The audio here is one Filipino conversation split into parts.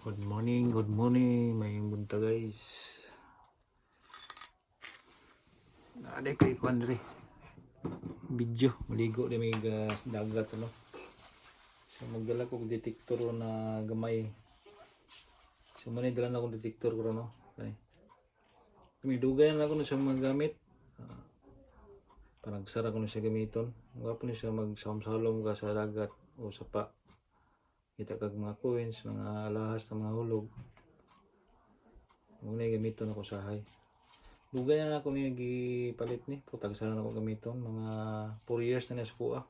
Good morning, may bunta guys. Ada kay Andre. Video, maligo di may dagat ano. So magdala ko detektor na gamay. So man dala na ko detektor ko no. Kani. May dugay na ako na siya magamit. Panagsara ko na siya gamiton. Nga po na siya magsalom ka sa dagat o sa pa. Kita kag mga coins, mga alahas na mga hulog. Muna gamiton ako sa hay. Dugay na ako niya gipalit ni. Putag sana ako gamiton. Mga 4 years na niya sa kuha.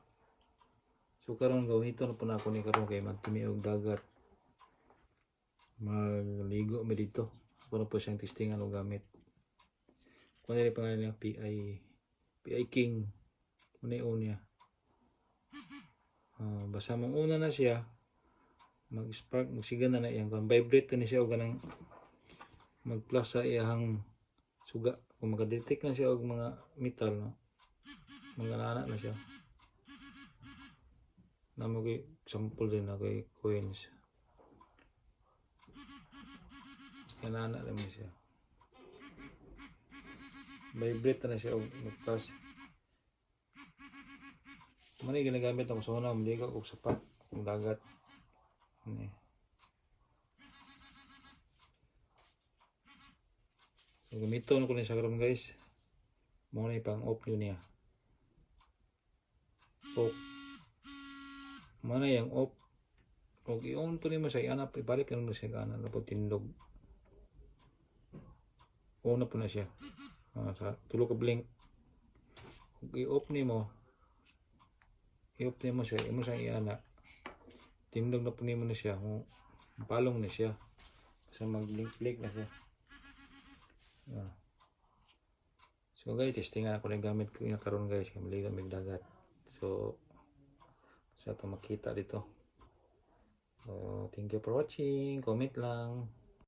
So karon gamiton na po na ako ni karon kay magtumiog dagat. Magligo mi dito. Ako na po siyang testingan o gamit. Kung ano yung pangalan niya, PI King. Muna niya. Basta mong una na siya. Mag-spark, magsigan na iyang kung vibrate na siya o ganang mag-plus sa iyang suga. Kung makadetect na siya o mga metal, no? Mga nana na siya. Namo kay sample din na kay coins. Nana naman siya. Vibrate na siya o mag-plus. Mani ginagamit ako sa una, maligo o sa pa, kung dagat. So, gamiton ko na siya karon guys. Muna ipang off yun niya. Off. Mana yang off. Kung i-on po nimo siya, i-anap, ibalik ka naman siya kanan na po tindog. On na po na siya. Sa tulo ka blink. Kung i-off nimo siya, imo siya i-ana. Tindog na po nimo na siya. Palong na siya. Kasi mag-blink na siya. So guys, testingan ako na gamit ko yung karon guys. Kaya maligo may dagat. So, sa ito makita dito. So, thank you for watching. Comment lang.